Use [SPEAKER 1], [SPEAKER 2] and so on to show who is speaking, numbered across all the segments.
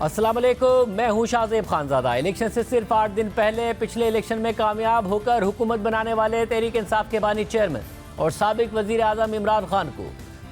[SPEAKER 1] अस्सलाम वालेकुम, मैं हूं शाहजेब खानजादा। इलेक्शन से सिर्फ 8 दिन पहले पिछले इलेक्शन में कामयाब होकर हुकूमत बनाने वाले तहरीक इंसाफ के बानी चेयरमैन और साबिक वजीर आज़म इमरान खान को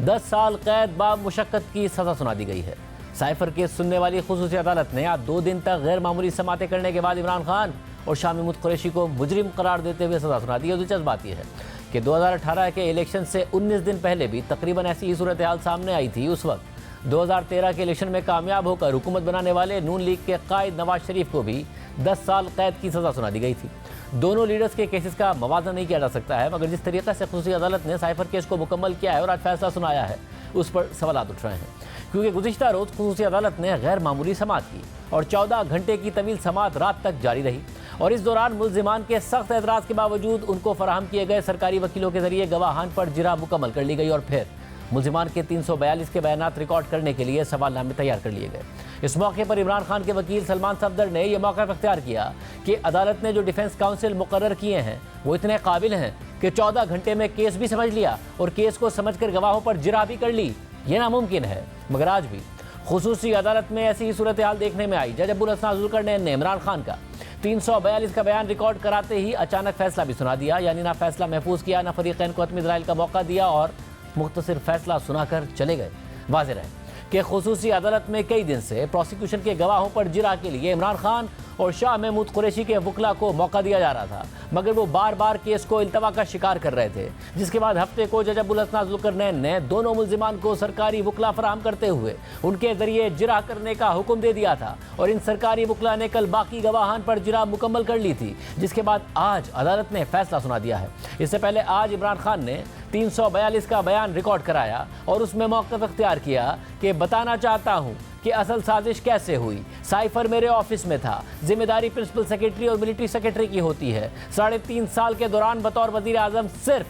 [SPEAKER 1] 10 साल कैद बा मुशक्कत की सज़ा सुना दी गई है। साइफर केस सुनने वाली खुसूसी अदालत ने आज 2 दिन तक गैर मामूली समातें करने के बाद इमरान खान और शाह महमूद कुरैशी को मुजरिम करार देते हुए सज़ा सुना दी। और दिलचस्प बात यह है कि 2018 के इलेक्शन से 19 दिन पहले भी तकरीबन ऐसी ही सूरत हाल सामने आई थी। उस वक्त 2013 के इलेक्शन में कामयाब होकर हुकूमत बनाने वाले नून लीग के कायद नवाज शरीफ को भी 10 साल कैद की सज़ा सुना दी गई थी। दोनों लीडर्स के केसेस का मवाज़ना नहीं किया जा सकता है, मगर जिस तरीके से खुसूसी अदालत ने साइफर केस को मुकम्मल किया है और आज फैसला सुनाया है, उस पर सवालात उठ रहे हैं। क्योंकि गुज़िश्ता रोज़ खुसूसी अदालत ने गैर मामूली समात की और 14 घंटे की तवील समात रात तक जारी रही और इस दौरान मुल्ज़िमान के सख्त एतराज़ के बावजूद उनको फराहम किए गए सरकारी वकीलों के जरिए गवाहान पर जिरा मुकम्मल कर ली गई और फिर मुल्ज़िमान के 342 के बयानात रिकॉर्ड करने के लिए सवालनामे तैयार कर लिए गए। इस मौके पर इमरान खान के वकील सलमान सफदर ने यह मौका अख्तियार किया कि अदालत ने जो डिफेंस काउंसिल मुकर्रर किए हैं वो इतने काबिल हैं कि 14 घंटे में केस भी समझ लिया और केस को समझकर गवाहों पर जिरा भी कर ली। ये नामुमकिन है, मगर आज भी खुसूसी अदालत में ऐसी ही सूरत हाल देखने में आई। जज अब्दुल हसन जुल्करनैन ने इमरान खान का 342 का बयान रिकॉर्ड कराते ही अचानक फैसला भी सुना दिया, यानी ना फैसला महफूज किया, ना फरीकैन को हतमी दलाइल का मौका दिया और मुख्तसर फैसला सुनाकर चले गए। वाज़ेह है कि खुसूसी अदालत में कई दिन से प्रोसिक्यूशन के गवाहों पर जिरा के लिए इमरान खान और शाह महमूद कुरैशी के वकला को मौका दिया जा रहा था, मगर वो बार बार केस को इल्तवा का शिकार कर रहे थे। जिसके बाद हफ्ते को जज अब्दुल हसन जुल्करनैन ने दोनों मुल्जिमान को सरकारी वकला फराहम करते हुए उनके जरिए जिरा करने का हुक्म दे दिया था और इन सरकारी वकला ने कल बाकी गवाहान पर जिरा मुकम्मल कर ली थी, जिसके बाद आज अदालत ने फैसला सुना दिया है। इससे पहले आज इमरान खान ने 342 का बयान रिकॉर्ड कराया और उसमें मौक़िफ़ अख्तियार किया कि बताना चाहता हूँ कि असल साजिश कैसे हुई। साइफर मेरे ऑफिस में था। जिम्मेदारी प्रिंसिपल सेक्रेटरी और मिलिट्री सेक्रेटरी की होती है। 3.5 साल के दौरान बतौर वजीर आज़म सिर्फ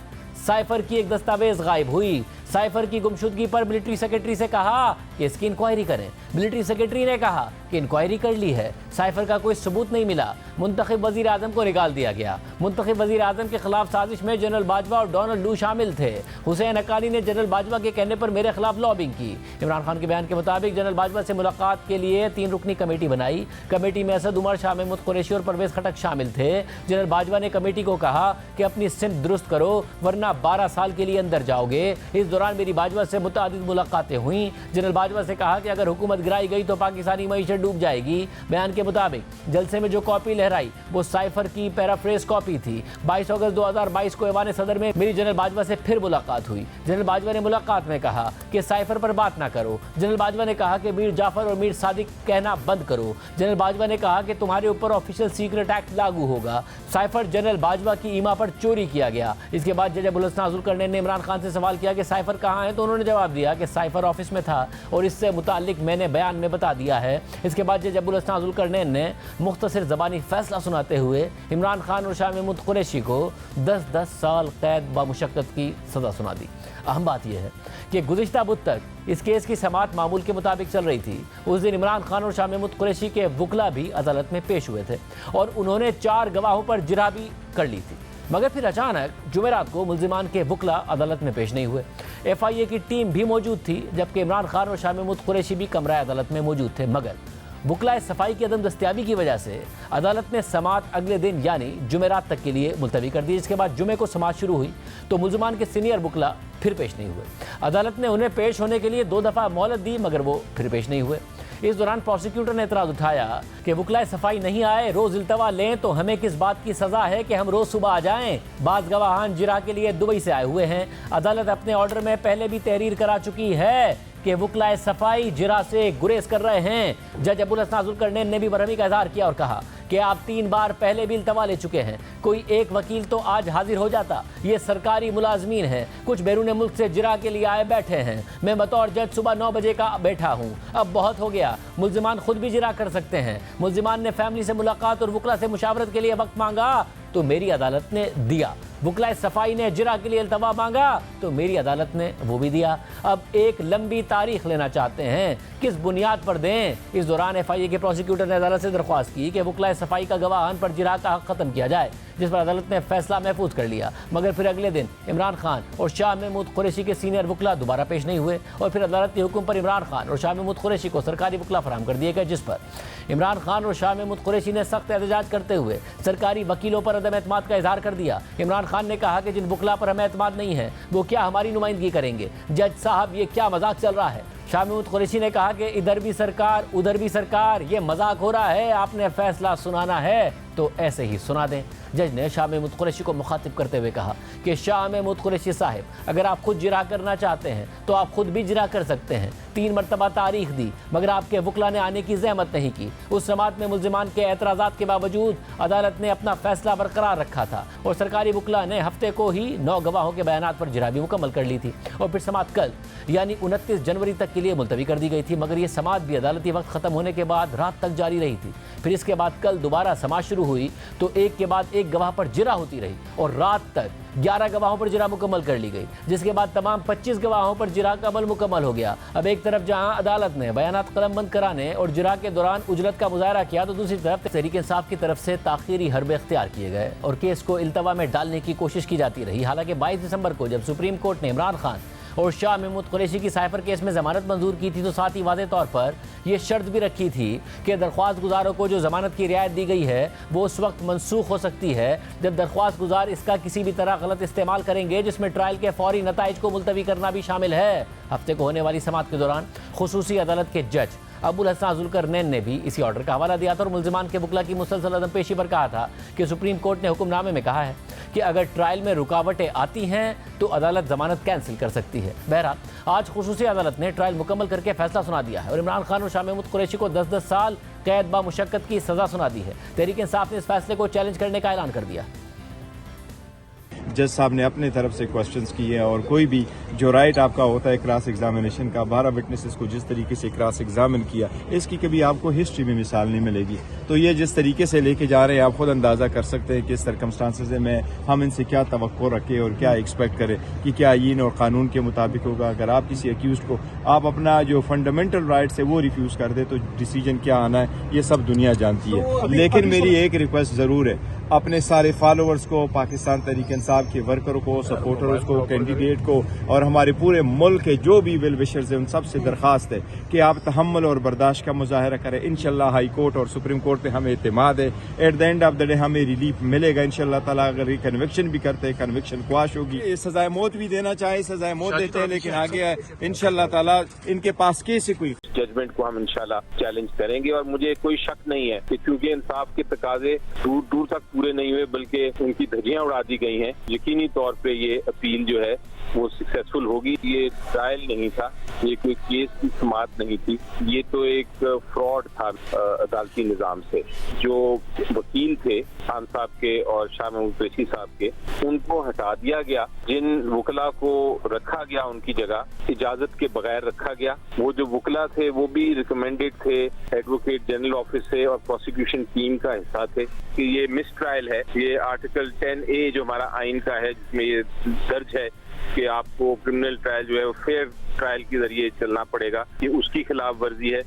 [SPEAKER 1] साइफर की एक दस्तावेज गायब हुई। साइफर की गुमशुदगी पर मिलिट्री सेक्रेटरी से कहा कि इसकी इंक्वायरी करें। मिलिट्री सेक्रेटरी ने कहा कि इंक्वायरी कर ली है, साइफर का कोई सबूत नहीं मिला। मुंतखब वजीर आज़म को निकाल दिया गया। मुंतखब वजीर आज़म के खिलाफ साजिश में जनरल बाजवा और डोनाल्ड लू शामिल थे। हुसैन हक्कानी ने जनरल बाजवा के कहने पर मेरे खिलाफ लॉबिंग की। इमरान खान के बयान के मुताबिक जनरल बाजवा से मुलाकात के लिए 3 रुकनी कमेटी बनाई। कमेटी में असद उमर, शाह महमूद कुरैशी और परवेज़ खटक शामिल थे। जनरल बाजवा ने कमेटी को कहा कि अपनी सिमत दुरुस्त करो वरना 12 साल के लिए अंदर जाओगे। इस दौरान मेरी बाजवा से मुतादिद मुलाकातें हुई। जनरल बाजवा से कहा कि अगर हुकूमत गिराई गई तो पाकिस्तानी मईशत डूब जाएगी। बयान के मुताबिक जलसे में जो कॉपी लहराई वो साइफर की पैराफ्रेज कॉपी थी। 22 अगस्त 2022 को ऐवान सदर में मेरी जनरल बाजवा से फिर मुलाकात हुई। जनरल बाजवा ने मुलाकात में कहा कि साइफर पर बात ना करो। जनरल बाजवा ने कहा कि मीर जाफर और मीर सादिक कहना बंद करो। जनरल बाजवा ने कहा कि तुम्हारे ऊपर ऑफिशियल सीक्रेट एक्ट लागू होगा। साइफर जनरल बाजवा की ईमा पर चोरी किया गया। इसके बाद जज अब्दुल हसन जुल्करनैन ने इमरान खान से सवाल किया कि साइफर कहाँ है, तो उन्होंने जवाब दिया कि साइफर ऑफिस में था और इससे मुताल्लिक मैंने बयान में बता दिया है। इसके बाद जज अब्दुल हसन जुल्करनैन ने मुख्तसर ज़बानी फैसला सुनाते हुए इमरान खान और शाह महमूद कुरैशी को 10-10 साल कैद बामुशक्कत की सज़ा सुना दी। अहम बात यह है कि गुज़िश्ता बुध तक इस केस की समात मामूल के मुताबिक चल रही थी। उस दिन इमरान खान और शाह महमूद कुरैशी के वकला भी अदालत में पेश हुए थे और उन्होंने 4 गवाहों पर जिरा भी कर ली थी, मगर फिर अचानक जुमेरात को मुल्जिमान के वकला अदालत में पेश नहीं हुए। FIA की टीम भी मौजूद थी, जबकि इमरान खान और शाह महमूद कुरैशी भी कमरा अदालत में मौजूद थे, मगर वकला सफाई की अदम दस्तियाबी की वजह से अदालत ने समात अगले दिन यानी जुमेरात तक के लिए मुलतवी कर दी। इसके बाद जुमे को समात शुरू हुई तो मुल्जिमान के सीनियर वकला फिर पेश नहीं हुए। अदालत ने उन्हें पेश होने के लिए 2 दफ़ा मोहलत दी, मगर वो फिर पेश नहीं हुए। इस दौरान प्रोसिक्यूटर ने एतराज़ उठाया कि वकला सफाई नहीं आए, रोज़ इल्तवा लें तो हमें किस बात की सज़ा है कि हम रोज़ सुबह आ जाएं। बाज़ गवाहान जिरा के लिए दुबई से आए हुए हैं। अदालत अपने ऑर्डर में पहले भी तहरीर करा चुकी है कि वकला सफाई जिरा से गुरेज कर रहे हैं। जज अब्दुल हसन जुल्करनैन ने भी बरहमी का इजहार किया और कहा कि आप 3 बार पहले भी इल्तवा ले चुके हैं, कोई एक वकील तो आज हाजिर हो जाता। ये सरकारी मुलाजमीन हैं, कुछ बैरून मुल्क से जिरा के लिए आए बैठे हैं। मैं बतौर जज सुबह 9 बजे का बैठा हूँ, अब बहुत हो गया। मुल्जिमान खुद भी जिरा कर सकते हैं। मुल्जिमान ने फैमिली से मुलाकात और वकला से मुशावरत के लिए वक्त मांगा तो मेरी अदालत ने दिया। वकला सफाई ने जिरा के लिए इल्तवा मांगा तो मेरी अदालत ने वो भी दिया। अब एक लंबी तारीख लेना चाहते हैं, किस बुनियाद पर दें? इस दौरान FIA के प्रोसिक्यूटर ने अदालत से दरख्वास्त की कि वकला सफाई का गवाहान पर जिरा का हक खत्म किया जाए, जिस पर अदालत ने फैसला महफूज कर लिया। मगर फिर अगले दिन इमरान खान और शाह महमूद कुरैशी के सीनियर वकला दोबारा पेश नहीं हुए और फिर अदालत के हुक्म पर इमरान खान और शाह महमूद कुरैशी को सरकारी वकला फराहम कर दिए गए, जिस पर इमरान खान और शाह महमूद कुरैशी ने सख्त एहतजाज करते हुए सरकारी वकीलों पर अदम एतमाद का इजहार कर दिया। इमरान खान ने कहा कि जिन वकला पर हमें एतमाद नहीं है वो क्या हमारी नुमाइंदगी करेंगे? जज साहब, ये क्या मजाक चल रहा है? शाह महमूद कुरैशी ने कहा कि इधर भी सरकार उधर भी सरकार, ये मजाक हो रहा है, आपने फैसला सुनाना है तो ऐसे ही सुना दें। जज ने शाह महमूद कुरैशी को मुखातिब करते हुए कहा कि शाह महमूद कुरैशी साहिब, अगर आप खुद जिरा करना चाहते हैं तो आप खुद भी जिरा कर सकते हैं। 3 मरतबा तारीख दी मगर आपके वकला ने आने की जहमत नहीं की। उस समात में मुल्जिमान के एतराज़ात के बावजूद अदालत ने अपना फैसला बरकरार रखा था और सरकारी वकला ने हफ्ते को ही 9 गवाहों के बयानात पर जिरा भी मुकम्मल कर ली थी और फिर समात कल यानी 29 जनवरी तक के लिए मुलतवी कर दी गई थी। मगर ये समात भी अदालती वक्त ख़त्म होने के बाद रात तक जारी रही थी। फिर इसके बाद कल दोबारा समात शुरू हुई तो एक के बाद एक गवाह पर जिरा होती रही और रात तक 11 गवाहों पर जिरा मुकम्मल कर ली गई, जिसके बाद तमाम 25 गवाहों पर जिरा का अमल मुकम्मल हो गया। अब एक तरफ जहां अदालत ने बयानात कलमबंद कराने और जिरा के दौरान उजरत का मुजाहरा किया तो दूसरी तरफ तहरीक इंसाफ की तरफ से ताखीरी हरबे इख्तियार किए गए और केस को इल्तवा में डालने की कोशिश की जाती रही। हालांकि 22 दिसंबर को जब सुप्रीम कोर्ट ने इमरान खान और शाह महमूद कुरैशी की साइफर केस में जमानत मंजूर की थी तो साथ ही वाज़ेह तौर पर यह शर्त भी रखी थी कि दरख्वास्त गुजारों को जो जमानत की रियायत दी गई है वो उस वक्त मनसूख हो सकती है जब दरख्वास्त गुजार इसका किसी भी तरह गलत इस्तेमाल करेंगे, जिसमें ट्रायल के फौरी नताइज को मुलतवी करना भी शामिल है। हफ्ते को होने वाली समात के दौरान खुसूसी अदालत के जज अबुल हसन जुल्करनैन ने भी इसी ऑर्डर का हवाला दिया था और मुल्जिमान के वकला की मुसलसल अदम पेशी पर कहा था कि सुप्रीम कोर्ट ने हुक्मनामे में कहा है कि अगर ट्रायल में रुकावटें आती हैं तो अदालत जमानत कैंसिल कर सकती है। बहरहाल आज खुसूसी अदालत ने ट्रायल मुकम्मल करके फैसला सुना दिया है और इमरान खान और शाह महमूद कुरैशी को 10-10 साल कैद बा मुशक्कत की सजा सुना दी है। तहरीक इंसाफ ने इस फैसले को चैलेंज करने का ऐलान कर दिया।
[SPEAKER 2] जज साहब ने अपने तरफ से क्वेश्चंस किए और कोई भी जो राइट आपका होता है क्रॉस एग्जामिनेशन का, 12 विटनेसेस को जिस तरीके से क्रॉस एग्जामिन किया, इसकी कभी आपको हिस्ट्री में मिसाल नहीं मिलेगी। तो ये जिस तरीके से लेके जा रहे हैं आप खुद अंदाजा कर सकते हैं कि इस सर्कमस्टांसेस में हम इनसे क्या तवक्को रखें और क्या एक्सपेक्ट करें कि क्या आईन और कानून के मुताबिक होगा। अगर आप किसी अक्यूज को आप अपना जो फंडामेंटल राइट्स है वो रिफ्यूज कर दे तो डिसीजन क्या आना है ये सब दुनिया जानती है। लेकिन मेरी एक रिक्वेस्ट जरूर है, अपने सारे फॉलोअर्स को, पाकिस्तान तहरीक इंसाफ के वर्करों को, सपोर्टर्स को, कैंडिडेट को और हमारे पूरे मुल्क के जो भी वेल विशर्स हैं उन सब से दरखास्त है कि आप तहम्मुल और बर्दाश्त का मुजाहरा करें। इंशाल्लाह हाई कोर्ट और सुप्रीम कोर्ट पे हमें एतमाद है। At the end of the day हमें रिलीफ मिलेगा इंशाल्लाह ताला। अगर ये कन्विक्शन भी करते हैं, कन्विक्शन क्वाश होगी। सजाए मौत भी देना चाहे सजाए मौत देते हैं, लेकिन आगे इंशाल्लाह ताला इनके पास केस से कोई
[SPEAKER 3] जजमेंट को हम इंशाल्लाह चैलेंज करेंगे। और मुझे कोई शक नहीं है कि क्योंकि इंसाफ के तकाजे दूर दूर तक पूरे नहीं हुए बल्कि उनकी धज्जियां उड़ा दी गई हैं, यकीनी तौर पे ये अपील जो है वो सक्सेसफुल होगी। ये ट्रायल नहीं था, ये कोई केस की समात नहीं थी, ये तो एक फ्रॉड था अदालती निज़ाम से। जो वकील थे खान साहब के और शाह महमूद कुरैशी साहब के, उनको हटा दिया गया। जिन वकला को रखा गया उनकी जगह इजाजत के बगैर रखा गया। वो जो वकला थे वो भी रिकमेंडेड थे एडवोकेट जनरल ऑफिस से और प्रोसिक्यूशन टीम का हिस्सा थे कि ये मिस ट्रायल है। ये आर्टिकल 10A जो हमारा आइन का है जिसमें ये दर्ज है कि आपको क्रिमिनल ट्रायल जो है वो फेयर ट्रायल के जरिए चलना पड़ेगा, ये उसकी खिलाफ वर्जी है।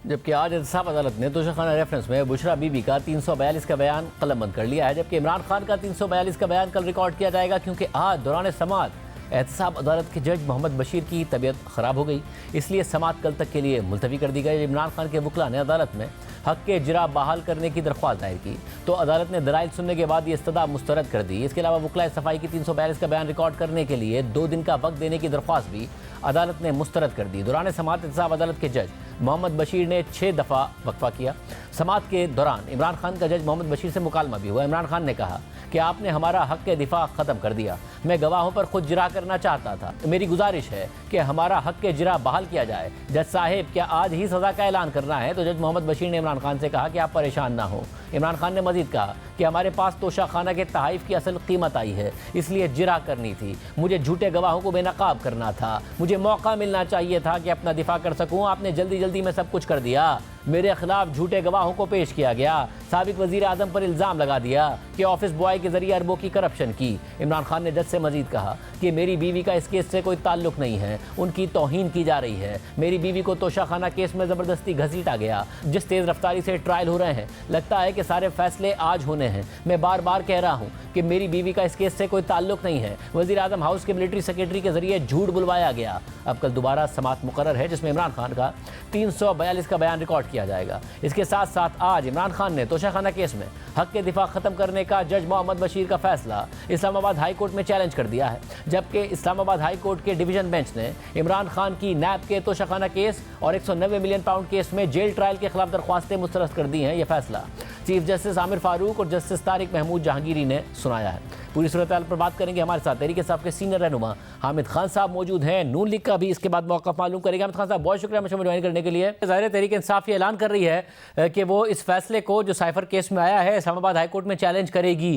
[SPEAKER 1] जबकि आज एहतसाब अदालत ने तोशाखाना रेफरेंस में बुशरा बीबी का 342 का बयान कलमबंद कर लिया है, जबकि इमरान खान का 342 का बयान कल रिकॉर्ड किया जाएगा क्योंकि आज दौरान समात एहतसाब अदालत के जज मोहम्मद बशीर की तबीयत ख़राब हो गई, इसलिए समात कल तक के लिए मुलतवी कर दी गई। इमरान खान के वकला ने अदालत में हक के जिरा बहाल करने की दरख्वास्त दायर की तो अदालत ने दलाइल सुनने के बाद ये इस्तदा मुस्तरद कर दी। इसके अलावा वकला सफाई की 342 का बयान रिकॉर्ड करने के लिए 2 दिन का वक्त देने की दरख्वास्त भी अदालत ने मुस्तरद कर दी। दौरान समात एहतसाब अदालत के जज मोहम्मद बशीर ने 6 दफ़ा वक्फा किया। समात के दौरान इमरान खान का जज मोहम्मद बशीर से मुकालमा भी हुआ। इमरान खान ने कहा कि आपने हमारा हक के दिफा ख़त्म कर दिया, मैं गवाहों पर खुद जिरा करना चाहता था, मेरी गुजारिश है कि हमारा हक के जिरा बहाल किया जाए। जज साहिब क्या आज ही सज़ा का ऐलान करना है? तो जज मोहम्मद बशीर ने इमरान खान से कहा कि आप परेशान ना हो, इमरान खान ने मजीद कहा कि हमारे पास तोशाखाना के तहाइफ की असल कीमत आई है, इसलिए जिरा करनी थी, मुझे झूठे गवाहों को बेनकाब करना था, मुझे मौका मिलना चाहिए था कि अपना दिफा कर सकूं। आपने जल्दी जल्दी में सब कुछ कर दिया, मेरे खिलाफ झूठे गवाहों को पेश किया गया, साबिक वजीर आजम पर इल्ज़ाम लगा दिया कि ऑफिस बॉय के जरिए अरबों की करप्शन की। इमरान खान ने जज से मजीद कहा कि मेरी बीवी का इस केस से कोई ताल्लुक नहीं है, उनकी तौहीन की जा रही है, मेरी बीवी को तोशाखाना केस में ज़बरदस्ती घसीटा गया। जिस तेज़ रफ्तारी से ट्रायल हो रहे हैं, लगता है कि सारे फैसले आज होने हैं। मैं बार बार कह रहा हूँ कि मेरी बीवी का इस केस से कोई ताल्लुक नहीं है। वज़ीर आज़म हाउस के मिलिट्री सेक्रेटरी के जरिए झूठ बुलवाया गया। अब कल दोबारा समाअत मुकर्रर है, जिसमें इमरान खान का 342 का बयान रिकॉर्ड किया जाएगा। इसके साथ साथ आज इमरान खान ने तोशाखाना केस में हक के दिफा खत्म करने का जज मोहम्मद बशीर का फैसला इस्लामाबाद हाई कोर्ट में चैलेंज कर दिया है, जबकि इस्लामाबाद हाई कोर्ट के डिवीजन बेंच ने इमरान खान की नैब के तोशाखाना केस और 190 मिलियन पाउंड केस में जेल ट्रायल के खिलाफ दरख्वास्तें मुस्तरद कर दी हैं। यह फैसला चीफ जस्टिस आमिर फारूक और जस्टिस तारिक महमूद जहांगीरी ने सुनाया है। पूरी सूरत हाल पर बात करेंगे। हमारे साथ तहरीक इंसाफ के सीनियर रहनुमा हामिद खान साहब मौजूद हैं। नून लीग का भी इसके बाद मौका मालूम करेंगे। हामिद खान साहब, बहुत शुक्रिया मुझे ज्वाइन करने के लिए। ज़ाहिर तहरीक इंसाफ ये ऐलान कर रही है कि वो इस फैसले को जो साइफर केस में आया है इस्लामाबाद हाई कोर्ट में चैलेंज करेगी।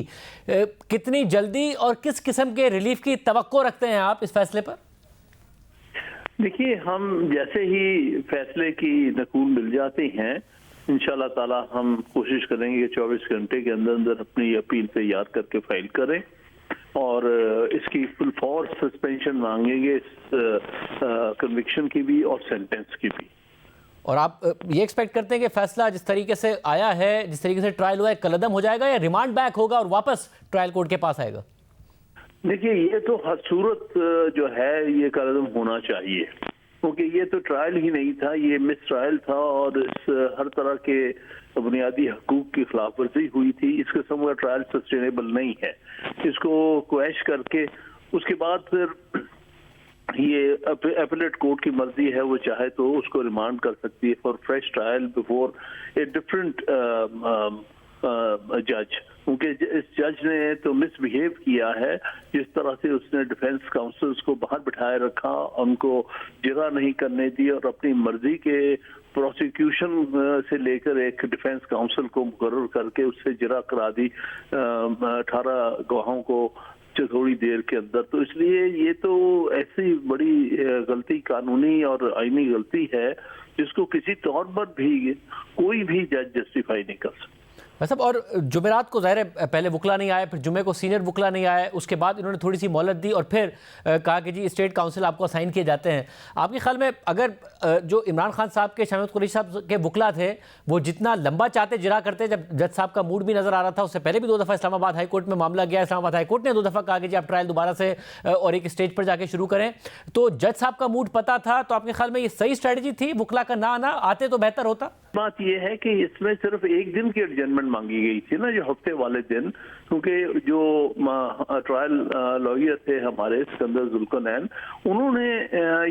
[SPEAKER 1] कितनी जल्दी और किस किस्म के रिलीफ की तवक्को रखते हैं आप इस फैसले पर?
[SPEAKER 4] देखिए, हम जैसे ही फैसले की नकूल मिल जाते हैं, इंशाल्लाह ताला हम कोशिश करेंगे कि 24 घंटे के अंदर अंदर अपनी अपील तैयार करके फाइल करें और इसकी फुल फोर्स सस्पेंशन मांगेंगे, इस कन्विक्शन की भी और सेंटेंस की भी।
[SPEAKER 1] और आप ये एक्सपेक्ट करते हैं कि फैसला जिस तरीके से आया है, जिस तरीके से ट्रायल हुआ है, कलअदम हो जाएगा या रिमांड बैक होगा और वापस ट्रायल कोर्ट के पास आएगा?
[SPEAKER 4] देखिए, ये तो हर सूरत जो है ये कलअदम होना चाहिए, क्योंकि ये तो ट्रायल ही नहीं था, ये मिस ट्रायल था और इस हर तरह के बुनियादी हकूक की खिलाफ वर्जी हुई थी। इस किस्म का ट्रायल सस्टेनेबल नहीं है। इसको क्वैश करके उसके बाद फिर ये अपीलेट कोर्ट की मर्जी है, वो चाहे तो उसको रिमांड कर सकती है for fresh trial before a different जज, क्योंकि इस जज ने तो मिसबिहेव किया है। जिस तरह से उसने डिफेंस काउंसिल्स को बाहर बिठाए रखा, उनको जिरा नहीं करने दी और अपनी मर्जी के प्रोसिक्यूशन से लेकर एक डिफेंस काउंसिल को मुकर्रर करके उससे जिरा करा दी 18 गवाहों को थोड़ी देर के अंदर। तो इसलिए ये तो ऐसी बड़ी गलती, कानूनी और आईनी गलती है, जिसको किसी तौर पर भी कोई भी जज जस्टिफाई नहीं कर सकता।
[SPEAKER 1] सब और जुमेरात को ज़ाहिर है पहले वकला नहीं आए, फिर जुमे को सीनियर वकला नहीं आए, उसके बाद इन्होंने थोड़ी सी मोहलत दी और फिर कहा कि जी स्टेट काउंसिल आपको असाइन किए जाते हैं। आपके ख्याल में अगर जो इमरान खान साहब के, शामिद कुरैशी साहब के वकला थे, वो जितना लंबा चाहते जिरा करते, जब जज साहब का मूड भी नज़र आ रहा था, उससे पहले भी 2 दफ़ा इस्लामाबाद हाई कोर्ट में मामला गया, इस्लामाबाद हाई कोर्ट ने 2 दफ़ा कहा कि जी आप ट्रायल दोबारा से और एक स्टेज पर जाके शुरू करें, तो जज साहब का मूड पता था, तो आपके ख्याल में ये सही स्ट्रैटेजी थी वकला का ना आना? आते तो बेहतर होता।
[SPEAKER 4] बात यह है कि इसमें सिर्फ एक दिन की एडजमेंट मांगी गई थी ना, जो हफ्ते वाले दिन, क्योंकि जो ट्रायल लॉयर थे हमारे सिकंदर जुल्करनैन, उन्होंने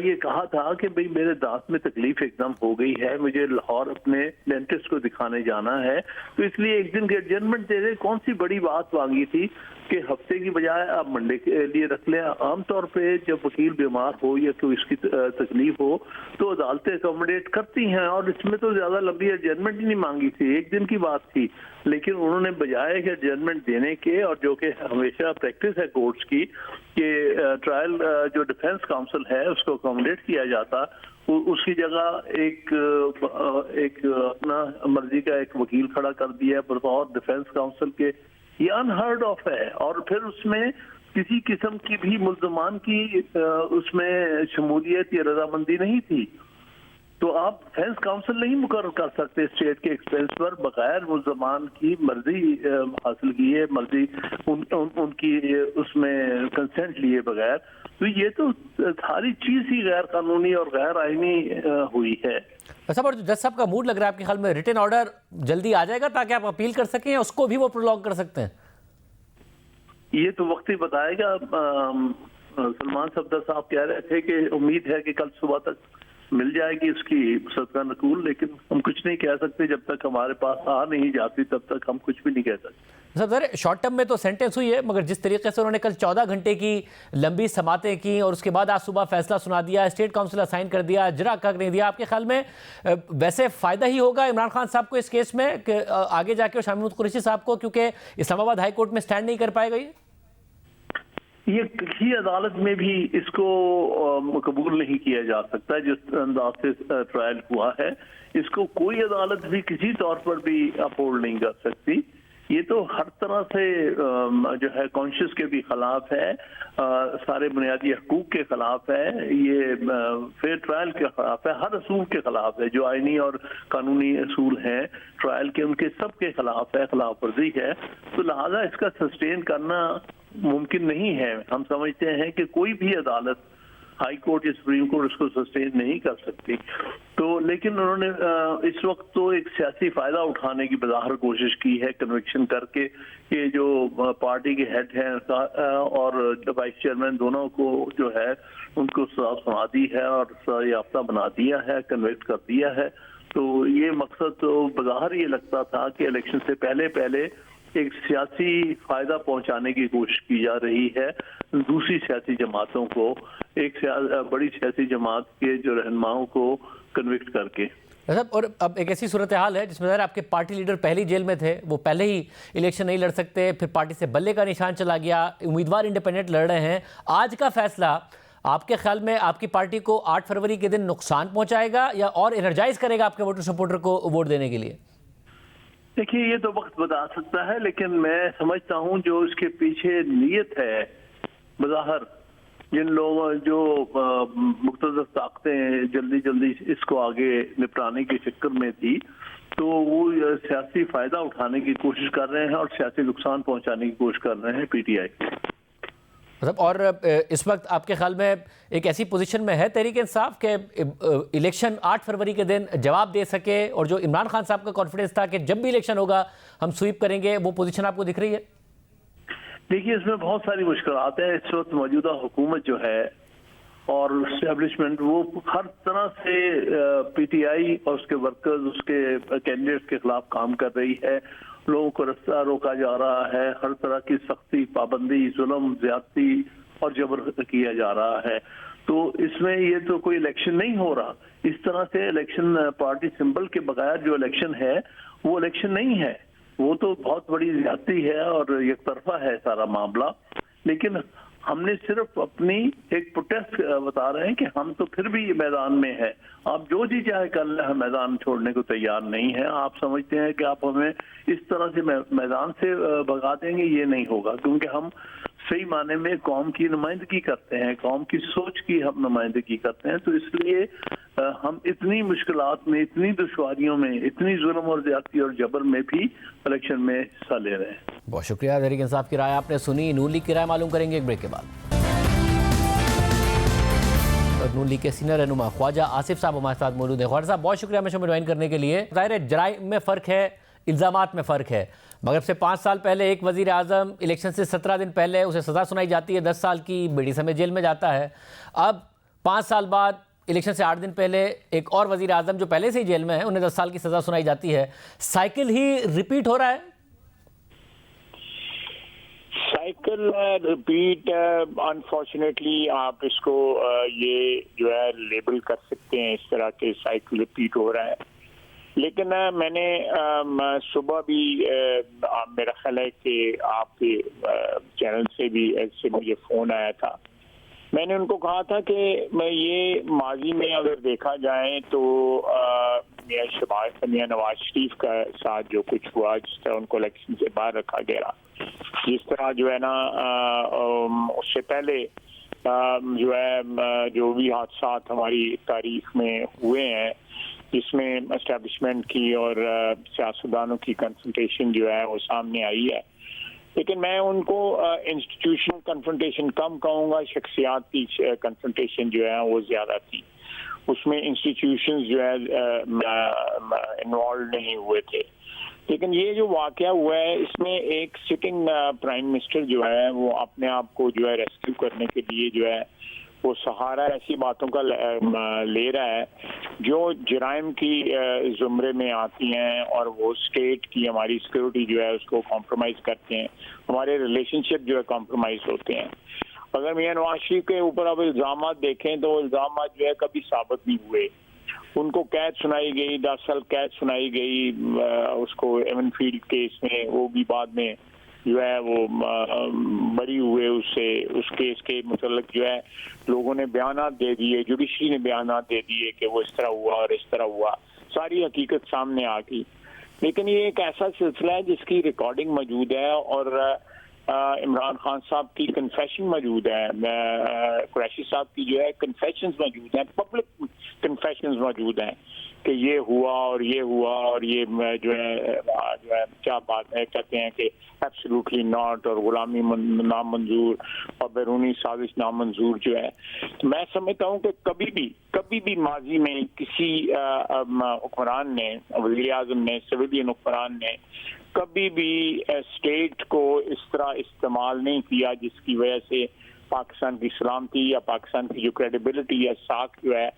[SPEAKER 4] ये कहा था कि भाई मेरे दांत में तकलीफ एकदम हो गई है, मुझे लाहौर अपने डेंटिस्ट को दिखाने जाना है, तो इसलिए एक दिन की एडजमेंट दे रहे। कौन सी बड़ी बात मांगी थी कि हफ्ते की बजाय आप मंडे के लिए रख लें। आमतौर पे जब वकील बीमार हो या कोई इसकी तकलीफ हो तो अदालतें अकोमोडेट करती हैं, और इसमें तो ज्यादा लंबी एडजमेंट ही नहीं मांगी थी, एक दिन की बात थी। लेकिन उन्होंने बजाय कि एडजमेंट देने के, और जो कि हमेशा प्रैक्टिस है कोर्ट्स की कि ट्रायल जो डिफेंस काउंसिल है उसको अकोमोडेट किया जाता, उसकी जगह एक अपना मर्जी का एक वकील खड़ा कर दिया बतौर डिफेंस काउंसिल के। ये अनहर्ड ऑफ है। और फिर उसमें किसी किस्म की भी मुल्जमान की उसमें शमूलियत या रजामंदी नहीं थी। तो आप डिफेंस काउंसिल नहीं मुकर्रर कर सकते स्टेट के एक्सपेंस पर बगैर मुल्जमान की मर्जी हासिल किए, मर्जी उनकी उसमें कंसेंट लिए बगैर। तो ये तो सारी चीज ही गैर कानूनी और गैर आईनी हुई है।
[SPEAKER 1] अच्छा, और जज साहब का मूड लग रहा है आपके ख्याल में रिटन ऑर्डर जल्दी आ जाएगा ताकि आप अपील कर सकें, या उसको भी वो प्रोलॉन्ग कर सकते हैं?
[SPEAKER 4] ये तो वक्त ही बताएगा। सलमान सफदर साहब कह रहे थे कि उम्मीद है कि कल सुबह तक मिल जाएगी उसकी सदका नकूल, लेकिन हम कुछ नहीं कह सकते जब तक हमारे पास आ नहीं जाती, तब तक हम कुछ भी नहीं कह सकते।
[SPEAKER 1] सर शॉर्ट टर्म में तो सेंटेंस हुई है, मगर जिस तरीके से उन्होंने कल 14 घंटे की लंबी समातें की और उसके बाद आज सुबह फैसला सुना दिया, स्टेट काउंसिल असाइन कर दिया, इजरा कर नहीं दिया, आपके ख्याल में वैसे फ़ायदा ही होगा इमरान खान साहब को इस केस में कि आगे जाके शाह महमूद कुरैशी साहब को, क्योंकि इस्लामाबाद हाई कोर्ट में स्टैंड नहीं कर पाएगा
[SPEAKER 4] ये किसी अदालत में भी इसको कबूल नहीं किया जा सकता जिस अंदाज से ट्रायल हुआ है। इसको कोई अदालत भी किसी तौर पर भी अपहोल्ड नहीं कर सकती। ये तो हर तरह से जो है कॉन्शियस के भी खिलाफ है, सारे बुनियादी हकूक के खिलाफ है, ये फेयर ट्रायल के खिलाफ है, हर असूल के खिलाफ है, जो आईनी और कानूनी असूल हैं ट्रायल के, उनके सब के खिलाफ है, खिलाफ वर्जी है। तो लिहाजा इसका सस्टेन करना मुमकिन नहीं है। हम समझते हैं कि कोई भी अदालत, हाई कोर्ट या सुप्रीम कोर्ट, इसको सस्टेन नहीं कर सकती। तो लेकिन उन्होंने इस वक्त तो एक सियासी फायदा उठाने की बज़ाहिर कोशिश की है कन्विक्शन करके कि जो पार्टी के हेड हैं और वाइस चेयरमैन दोनों को जो है उनको सजा सुना दी है और सजा याफ्ता बना दिया है, कन्विक्ट कर दिया है। तो ये मकसद तो बज़ाहिर ये लगता था कि इलेक्शन से पहले एक सियासी फायदा पहुंचाने की कोशिश की जा रही है दूसरी सियासी जमातों को, एक बड़ी सियासी जमात के जो रहनुमाओं को कन्विक्ट करके।
[SPEAKER 1] और अब एक ऐसी सूरत हाल है जिसमें आपके पार्टी लीडर पहले जेल में थे, वो पहले ही इलेक्शन नहीं लड़ सकते, फिर पार्टी से बल्ले का निशान चला गया, उम्मीदवार इंडिपेंडेंट लड़ रहे हैं। आज का फैसला आपके ख्याल में आपकी पार्टी को 8 फरवरी के दिन नुकसान पहुंचाएगा या और एनर्जाइज करेगा आपके वोटर सपोर्टर को वोट देने के लिए?
[SPEAKER 4] देखिए, ये तो वक्त बता सकता है, लेकिन मैं समझता हूं जो इसके पीछे नीयत है, बज़ाहिर जिन लोगों जो मुख्तलिफ ताकतें जल्दी इसको आगे निपटाने के चक्कर में थी, तो वो सियासी फायदा उठाने की कोशिश कर रहे हैं और सियासी नुकसान पहुंचाने की कोशिश कर रहे हैं पीटीआई।
[SPEAKER 1] मतलब और इस वक्त आपके ख्याल में एक ऐसी पोजीशन में है तहरीक इंसाफ के इलेक्शन 8 फरवरी के दिन जवाब दे सके, और जो इमरान खान साहब का कॉन्फिडेंस था कि जब भी इलेक्शन होगा हम स्वीप करेंगे, वो पोजीशन आपको दिख रही है?
[SPEAKER 4] देखिए, इसमें बहुत सारी मुश्किलात हैं। इस वक्त मौजूदा हुकूमत जो है और एस्टेब्लिशमेंट, वो हर तरह से पीटीआई और उसके वर्कर्स, उसके कैंडिडेट्स के खिलाफ काम कर रही है। लोगों को रास्ता रोका जा रहा है, हर तरह की सख्ती, पाबंदी, जुल्म, ज्यादती और जबर किया जा रहा है। तो इसमें ये तो कोई इलेक्शन नहीं हो रहा। इस तरह से इलेक्शन पार्टी सिंबल के बगैर जो इलेक्शन है वो इलेक्शन नहीं है, वो तो बहुत बड़ी ज्यादती है और एक तरफा है सारा मामला। लेकिन हमने सिर्फ अपनी एक प्रोटेस्ट बता रहे हैं कि हम तो फिर भी मैदान में है, आप जो जी चाहे कर लें, हम मैदान छोड़ने को तैयार नहीं है। आप समझते हैं कि आप हमें इस तरह से मैदान से भगा देंगे, ये नहीं होगा, क्योंकि हम सही माने में कौम की नुमाइंदगी करते हैं, कौम की सोच की हम नुमाइंदगी करते हैं। तो इसलिए हम इतनी मुश्किलात में, इतनी दुश्वारियों में, इतनी जुल्म और ज्यादती और जबर में भी इलेक्शन में हिस्सा ले रहे हैं।
[SPEAKER 1] बहुत शुक्रिया तहरीक इंसाफ की राय आपने सुनी। नून लीग की राय मालूम करेंगे एक ब्रेक के बाद। नून लीग के सीनियर रहनुमा ख्वाजा आसिफ साहब हमारे साथ मौजूद हैं। ख्वाजा साहब, बहुत शुक्रिया हमें ज्वाइन करने के लिए। ज़ाहिर है जराइम में फ़र्क है, इल्ज़ामात में फ़र्क है, मगर से 5 साल पहले एक वज़ीर आज़म इलेक्शन से 17 दिन पहले उसे सज़ा सुनाई जाती है 10 साल की, बड़ी समय जेल में जाता है। अब 5 साल बाद इलेक्शन से 8 दिन पहले एक और वज़ीर आज़म जो पहले से ही जेल में है, उन्हें 10 साल की सज़ा सुनाई जाती है। साइकिल ही रिपीट हो रहा है।
[SPEAKER 5] साइकिल रिपीट, अनफॉर्चुनेटली आप इसको ये जो है लेबल कर सकते हैं इस तरह के, साइकिल रिपीट हो रहा है। लेकिन मैंने सुबह भी मेरा ख्याल है कि आपके चैनल से भी ऐसे मुझे फ़ोन आया था, मैंने उनको कहा था कि मैं ये माजी में अगर देखा जाए तो मियां नवाज शरीफ का साथ जो कुछ हुआ, जिस तरह उनको इलेक्शन से बाहर रखा गया, जिस तरह जो है ना उससे पहले जो है जो भी हादसा हमारी तारीख में हुए हैं, जिसमें एस्टेब्लिशमेंट की और सियासतदानों की कन्फ्रंटेशन जो है वो सामने आई है। लेकिन मैं उनको इंस्टीट्यूशनल कन्फ्रंटेशन कम कहूँगा, शख्सियात की कन्फ्रंटेशन जो है वो ज़्यादा थी। उसमें इंस्टीट्यूशंस जो है इन्वॉल्व नहीं हुए थे। लेकिन ये जो वाक़या हुआ है, इसमें एक सिटिंग प्राइम मिनिस्टर जो है वो अपने आप को जो है रेस्क्यू करने के लिए जो है वो सहारा ऐसी बातों का ले रहा है जो जराइम की जुमरे में आती हैं और वो स्टेट की हमारी सिक्योरिटी जो है उसको कॉम्प्रोमाइज़ करते हैं, हमारे रिलेशनशिप जो है कॉम्प्रोमाइज़ होते हैं। अगर मियां नवाज शरीफ के ऊपर अब इल्ज़ाम देखें तो इल्ज़ाम जो है कभी साबित नहीं हुए। उनको कैद सुनाई गई, 10 साल कैद सुनाई गई उसको एवनफील्ड केस में, वो भी बाद में जो है वो बरी हुए उससे, उस केस के मतलब जो है लोगों ने बयानात दे दिए, जुडिशरी ने बयानात दे दिए कि वो इस तरह हुआ और इस तरह हुआ, सारी हकीकत सामने आ गई। लेकिन ये एक ऐसा सिलसिला है जिसकी रिकॉर्डिंग मौजूद है और इमरान खान साहब की कन्फेशन मौजूद है, कुरैशी साहब की जो है कन्फेशंस मौजूद हैं, पब्लिक कन्फेशंस मौजूद हैं कि ये हुआ और ये हुआ और ये जो है क्या बात है, कहते हैं कि एब्सोल्युटली नॉट और गुलामी नामंजूर और बैरूनी साजिश नामंजूर जो है। तो मैं समझता हूँ कि कभी भी माजी में किसी हुक्मरान ने, वज़ीर आज़म ने, सिविलियन हुक्मरान ने कभी भी स्टेट को इस तरह इस्तेमाल नहीं किया जिसकी वजह से पाकिस्तान की सलामती या पाकिस्तान की जो क्रेडिबिलिटी या साख जो है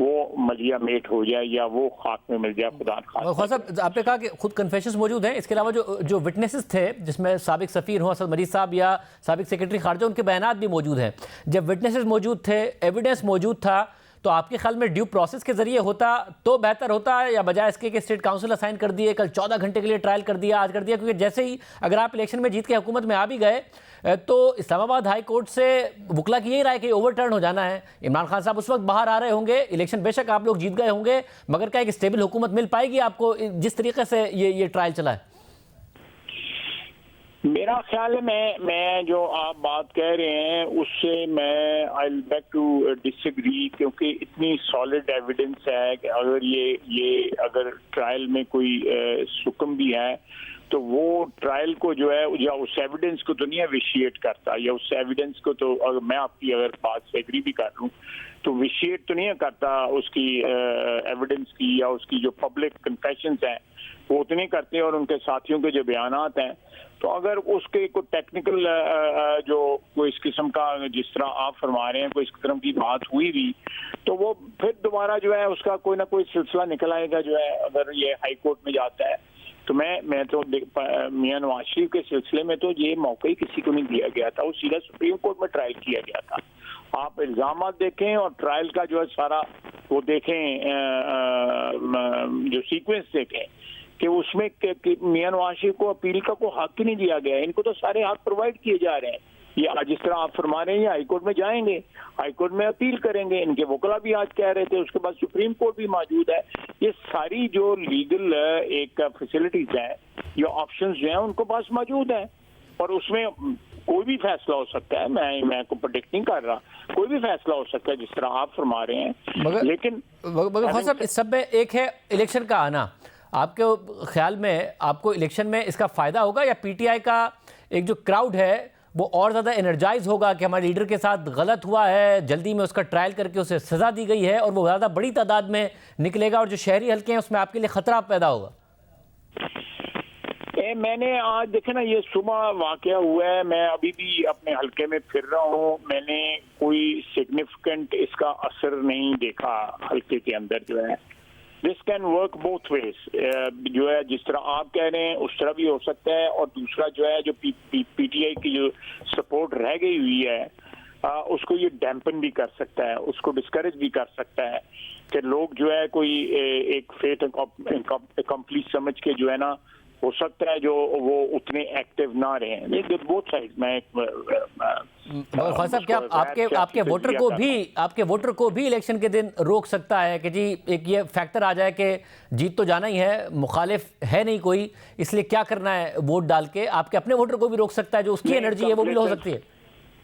[SPEAKER 5] वो मलिया मेट हो जाए या वो खाक में मिल जाए। खुदा
[SPEAKER 1] साहब, आपने कहा कि खुद कन्फेशंस मौजूद हैं, इसके अलावा जो विटनेसेस थे जिसमें साबिक सफ़ीर हो असद मजीद साहब या साबिक सेक्रेटरी खारजा, उनके बयानात भी मौजूद हैं। जब विटनेसेस मौजूद थे, एविडेंस मौजूद था, तो आपके ख्याल में ड्यू प्रोसेस के जरिए होता तो बेहतर होता है या बजाय इसके कि स्टेट काउंसिल असाइन कर दिए, कल 14 घंटे के लिए ट्रायल कर दिया, आज कर दिया? क्योंकि जैसे ही अगर आप इलेक्शन में जीत के हुकूमत में आ भी गए तो इस्लामाबाद हाई कोर्ट से वकला की यही राय कि ओवरटर्न हो जाना है। इमरान खान साहब उस वक्त बाहर आ रहे होंगे, इलेक्शन बेशक आप लोग जीत गए होंगे, मगर क्या एक स्टेबल हुकूमत मिल पाएगी आपको जिस तरीके से ये ट्रायल चला है?
[SPEAKER 5] मेरा ख्याल है मैं जो आप बात कह रहे हैं उससे मैं आई बैक टू डिसएग्री, क्योंकि इतनी सॉलिड एविडेंस है कि अगर ये अगर ट्रायल में कोई सुकम भी है तो वो ट्रायल को जो है या उस एविडेंस को तो नहीं विशिएट करता, या उस एविडेंस को तो अगर मैं आपकी अगर बात से एग्री भी कर लूँ तो विशिएट तो नहीं करता उसकी एविडेंस की या उसकी जो पब्लिक कन्फेशंस हैं वो उतने करते हैं और उनके साथियों के जो बयानात हैं। तो अगर उसके कोई टेक्निकल जो कोई इस किस्म का जिस तरह आप फरमा रहे हैं कोई इस किस्म की बात हुई भी तो वो फिर दोबारा जो है उसका कोई ना कोई सिलसिला निकल आएगा जो है अगर ये हाई कोर्ट में जाता है। तो मैं तो मियां नवाज शरीफ के सिलसिले में तो ये मौका ही किसी को नहीं दिया गया था, वो सीधा सुप्रीम कोर्ट में ट्रायल किया गया था। आप इल्जाम देखें और ट्रायल का जो है सारा वो देखें, जो सीक्वेंस देखें कि उसमें मियां नवाज शरीफ को अपील का कोई हक ही नहीं दिया गया। इनको तो सारे हक प्रोवाइड किए जा रहे हैं। ये जिस तरह आप फरमा रहे हैं हाई कोर्ट में जाएंगे, हाई कोर्ट में अपील करेंगे, इनके वकला भी आज कह रहे थे, उसके बाद सुप्रीम कोर्ट भी मौजूद है। ये सारी जो लीगल एक फैसिलिटीज है या ऑप्शंस जो हैं उनको पास मौजूद है और उसमें कोई भी फैसला हो सकता है। मैं को प्रेडिक्ट नहीं कर रहा, कोई भी फैसला हो सकता है जिस तरह आप फरमा रहे हैं। लेकिन
[SPEAKER 1] साहब इस सब में एक है इलेक्शन का आना। आपके ख्याल में आपको इलेक्शन में इसका फ़ायदा होगा या पीटीआई का एक जो क्राउड है वो और ज़्यादा एनर्जाइज होगा कि हमारे लीडर के साथ गलत हुआ है, जल्दी में उसका ट्रायल करके उसे सज़ा दी गई है और वो ज़्यादा बड़ी तादाद में निकलेगा और जो शहरी हल्के हैं उसमें आपके लिए ख़तरा पैदा होगा?
[SPEAKER 5] मैंने आज देखे ना ये सुबह वाकया हुआ है, मैं अभी भी अपने हल्के में फिर रहा हूँ, मैंने कोई सिग्निफिकेंट इसका असर नहीं देखा हल्के के अंदर जो है। This can work both ways, जो है जिस तरह आप कह रहे हैं उस तरह भी हो सकता है और दूसरा जो है जो पीटीआई की जो सपोर्ट रह गई हुई है उसको ये डैम्पन भी कर सकता है, उसको डिस्करेज भी कर सकता है कि लोग जो है कोई एक फेट अकम्प्लीट समझ के जो है ना हो सकता है जो वो उतने एक्टिव ना रहे। बोथ साइड में
[SPEAKER 1] ख्वाजा साहब क्या आपके वोटर को भी इलेक्शन के दिन रोक सकता है कि जी एक ये फैक्टर आ जाए कि जीत तो जाना ही है, मुखालिफ है नहीं कोई, इसलिए क्या करना है वोट डाल के? आपके अपने वोटर को भी रोक सकता है, जो उसकी एनर्जी है वो भी लो हो सकती है।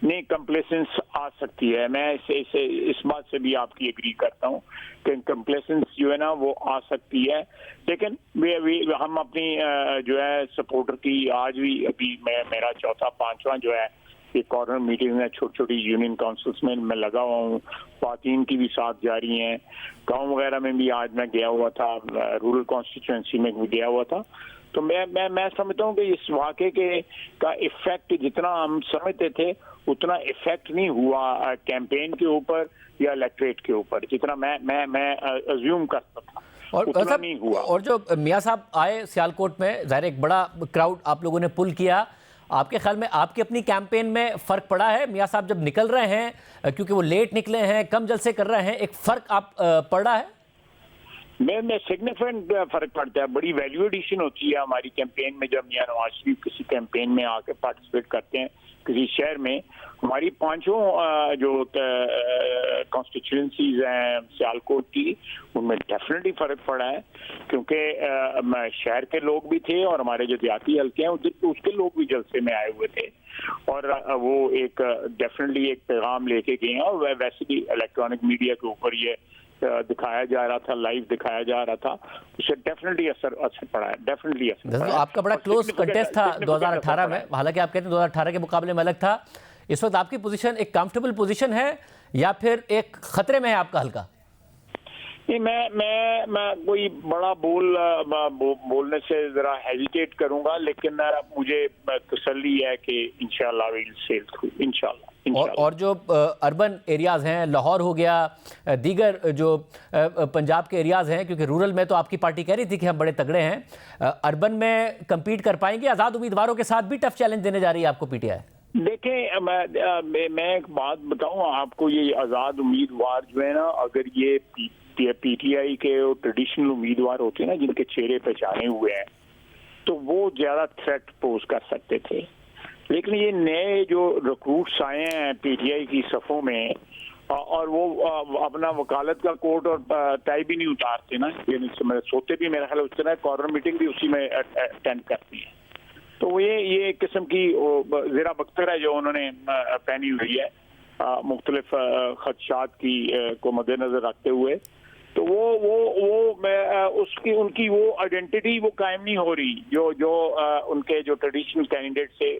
[SPEAKER 5] नहीं, कंप्लेसेंस आ सकती है, मैं इस बात से भी आपकी एग्री करता हूँ कि कंप्लेसेंस जो है ना वो आ सकती है। लेकिन हम अपनी जो है सपोर्टर की आज भी अभी मेरा चौथा पांचवा जो है ये कॉर्नर मीटिंग है, छोटी छोटी यूनियन काउंसिल्स में मैं लगा हुआ हूँ, ख्वातीन की भी साथ जारी हैं, गाँव वगैरह में भी आज मैं गया हुआ था, रूरल कॉन्स्टिट्यूंसी में भी गया हुआ था। तो मैं समझता हूँ कि इस वाक़े का इफेक्ट जितना हम समझते थे उतना इफेक्ट नहीं हुआ कैंपेन के ऊपर या इलेक्ट्रेट के ऊपर जितना मैं अज्यूम करता था,
[SPEAKER 1] और
[SPEAKER 5] उतना नहीं हुआ।
[SPEAKER 1] और जो मियां साहब आए सियालकोट में, ज़ाहिर एक बड़ा क्राउड आप लोगों ने पुल किया, आपके ख्याल में आपकी अपनी कैंपेन में फ़र्क पड़ा है? मियां साहब जब निकल रहे हैं, क्योंकि वो लेट निकले हैं, कम जलसे कर रहे हैं, एक फ़र्क आप पड़ रहा है?
[SPEAKER 5] मैं सिग्निफिकेंट फर्क पड़ता है। बड़ी वैल्यू एडिशन होती है हमारी कैंपेन में जब मियां नवाज शरीफ किसी कैंपेन में आके पार्टिसिपेट करते हैं किसी शहर में। हमारी 5 जो कॉन्स्टिट्यूंसीज हैं सियालकोट की, उनमें डेफिनेटली फर्क पड़ा है, क्योंकि शहर के लोग भी थे और हमारे जो देहाती हल्के हैं उसके लोग भी जलसे में आए हुए थे, और वो एक डेफिनेटली एक पैगाम लेके गए हैं। और वैसे भी इलेक्ट्रॉनिक मीडिया के ऊपर ये दिखाया जा रहा था, लाइव दिखाया जा रहा था, उससे डेफिनेटली असर पड़ा है, डेफिनेटली असर पड़ा है।
[SPEAKER 1] तो आपका बड़ा क्लोज कंटेस्ट था 2018 में, हालांकि आप कहते हैं 2018 के मुकाबले में अलग था। इस वक्त आपकी पोजीशन एक कंफर्टेबल पोजीशन है या फिर एक खतरे में है आपका हल्का?
[SPEAKER 5] नहीं, मैं कोई बड़ा बोलने से जरा हेजिटेट करूंगा, लेकिन मुझे तसल्ली है कि इंशाल्लाह विल सेल थ्रू, इंशाल्लाह।
[SPEAKER 1] और जो अर्बन एरियाज़ हैं, लाहौर हो गया, दीगर जो पंजाब के एरियाज़ हैं, क्योंकि रूरल में तो आपकी पार्टी कह रही थी कि हम बड़े तगड़े हैं, अर्बन में कम्पीट कर पाएंगे? आज़ाद उम्मीदवारों के साथ भी टफ चैलेंज देने जा रही है आपको पीटीआई?
[SPEAKER 5] देखें, मैं एक बात बताऊं आपको, ये आज़ाद उम्मीदवार जो है ना, अगर ये पीटीआई के ट्रेडिशनल उम्मीदवार होते हैं ना, जिनके चेहरे पहचाने हुए हैं, तो वो ज़्यादा थ्रेट पोज कर सकते थे। लेकिन ये नए जो रिक्रूट्स आए हैं पीटीआई की सफ़ों में, और वो अपना वकालत का कोट और टाई भी नहीं उतारते ना, ये सोते भी मेरा ख्याल उस तरह, कॉर्नर मीटिंग भी उसी में अटेंड करती है। तो ये एक किस्म की ज़रा बख्तर है जो उन्होंने पहनी हुई है, मुख्तलिफ खदशात की को मद्देनजर रखते हुए। तो उनकी वो आइडेंटिटी वो कायम नहीं हो रही जो उनके जो ट्रेडिशनल कैंडिडेट थे,